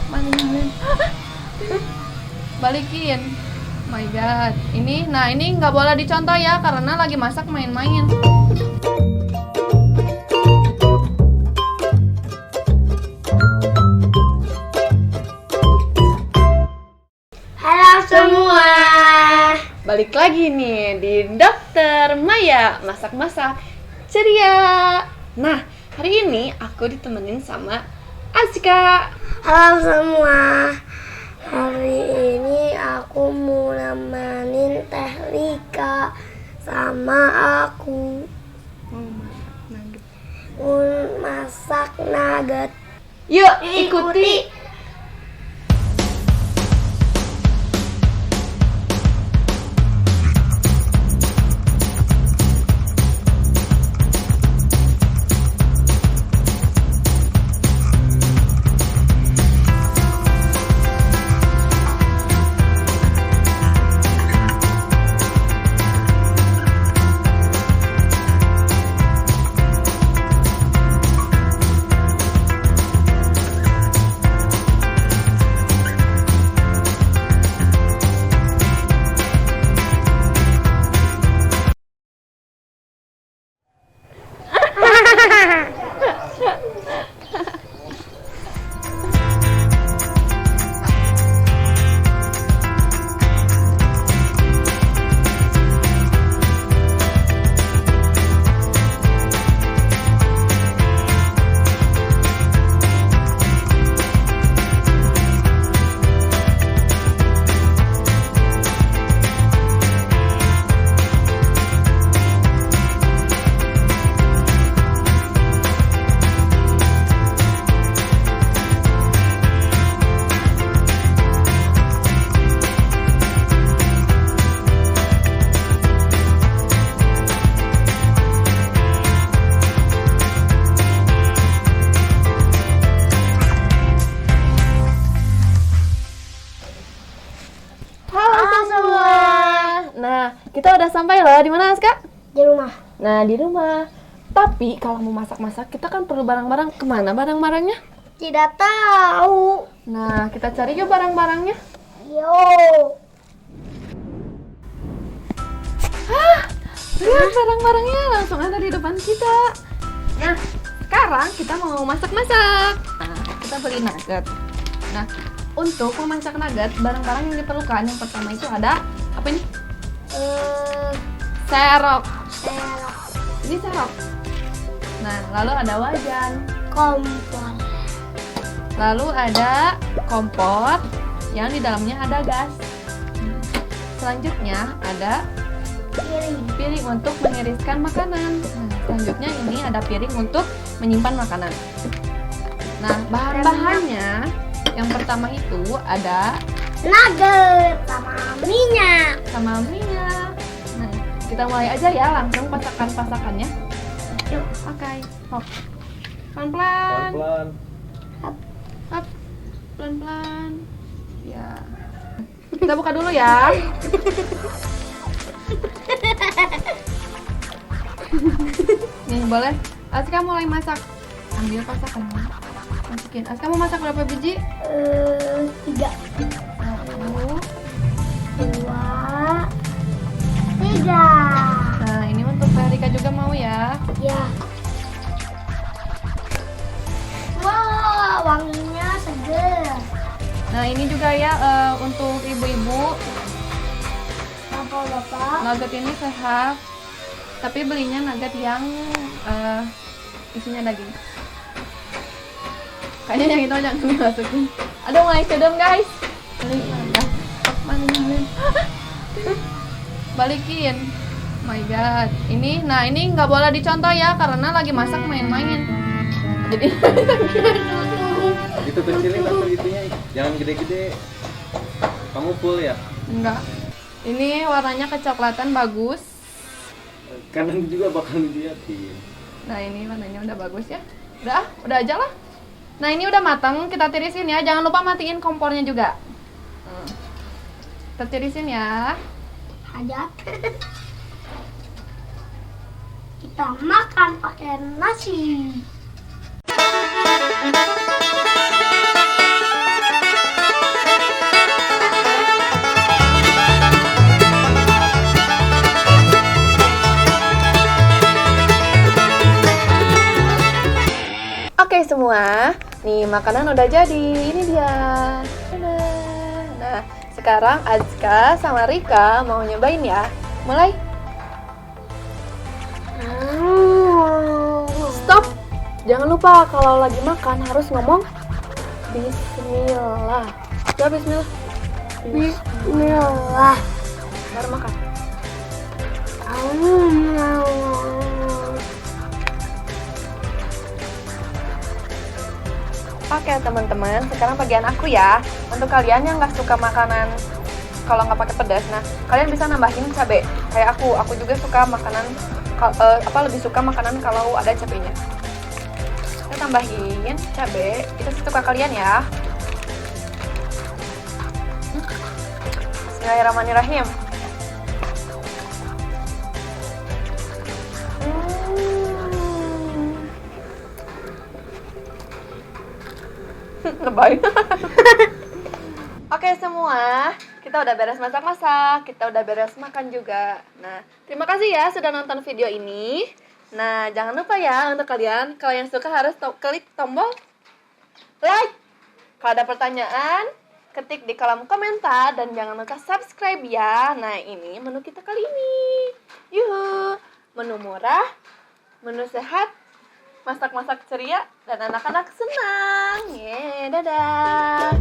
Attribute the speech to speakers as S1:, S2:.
S1: Mana? Balikin. My God. Ini nggak boleh dicontoh ya karena lagi masak main-main.
S2: Halo semua.
S1: Balik lagi nih di Dokter Maya masak-masak ceria. Nah, hari ini aku ditemenin sama Azka.
S2: Halo semua. Hari ini aku mau nemenin Teh Rika sama aku mau masak nugget.
S1: Yuk, ikuti. Kita udah sampai loh. Di mana, Azka?
S2: Di rumah.
S1: Nah, di rumah. Tapi kalau mau masak-masak, kita kan perlu barang-barang. Kemana barang-barangnya?
S2: Tidak tahu.
S1: Nah, kita cari yuk barang-barangnya.
S2: Yo.
S1: Lihat barang-barangnya langsung ada di depan kita. Nah, sekarang kita mau masak-masak. Nah, kita beli nugget. Nah, untuk memasak nugget, barang-barang yang diperlukan yang pertama itu ada apa ini? Serok. Ini serok. Nah, lalu ada wajan.
S2: Kompor.
S1: Lalu ada kompor yang di dalamnya ada gas. Selanjutnya ada piring untuk meniriskan makanan. Nah, selanjutnya ini ada piring untuk menyimpan makanan. Nah, bahan-bahannya yang pertama itu ada
S2: Nugget sama minyak.
S1: Nah, kita mulai aja ya, langsung pasakan-pasakannya. Yuk, pakai. Hop. Pelan-pelan.
S3: Pelan-pelan.
S1: Hop. Pelan-pelan. Ya. Kita buka dulu ya. Nih, boleh. Azka mulai masak. Ambil pasakannya. Masukin. Azka mau masak berapa biji?
S2: 3,
S1: 1,
S2: 2, 3.
S1: Nah, ini untuk Rika juga mau ya.
S2: Ya. Wah, wanginya seger.
S1: Nah, ini juga ya untuk ibu-ibu.
S2: Bapak-bapak.
S1: Nugget ini sehat. Tapi belinya nugget yang isinya daging. Kayaknya yang itu jangan dimasukin. Aduh, mulai kedem guys. Balikin. My God. Ini nggak boleh dicontoh ya karena lagi masak main-main. Jadi
S3: Itu kecilin atau itunya, jangan gede-gede. Kamu full ya?
S1: enggak. Ini warnanya kecoklatan bagus.
S3: Karena juga bakal diliatin.
S1: Nah, ini warnanya udah bagus ya. Udah aja lah. Nah, ini udah matang, kita tirisin ya. Jangan lupa matiin kompornya juga. Kita tirisin ya.
S2: Hajat. Kita makan pakai nasi.
S1: semua, nih makanan udah jadi. Ini dia. Dadah. Nah, sekarang Azka sama Rika mau nyobain ya. Mulai. Stop. Jangan lupa kalau lagi makan harus ngomong Bismillah. Ya Bismillah.
S2: Bismillah.
S1: Baru makan. Oke teman-teman, sekarang bagian aku ya. Untuk kalian yang nggak suka makanan kalau nggak pakai pedas, nah kalian bisa nambahin cabai. Kayak aku juga suka makanan lebih suka makanan kalau ada cabenya. Kita tambahin cabai, itu sesuka kalian ya. Bismillahirrahmanirrahim. Lebay. Oke semua, kita udah beres masak-masak, kita udah beres makan juga. Nah, terima kasih ya sudah nonton video ini. Nah, jangan lupa ya untuk kalian, kalau yang suka harus klik tombol like. Kalau ada pertanyaan, ketik di kolom komentar dan jangan lupa subscribe ya. Nah, ini menu kita kali ini. Yuhu, menu murah, menu sehat, masak-masak ceria, dan anak-anak senang. Dadah.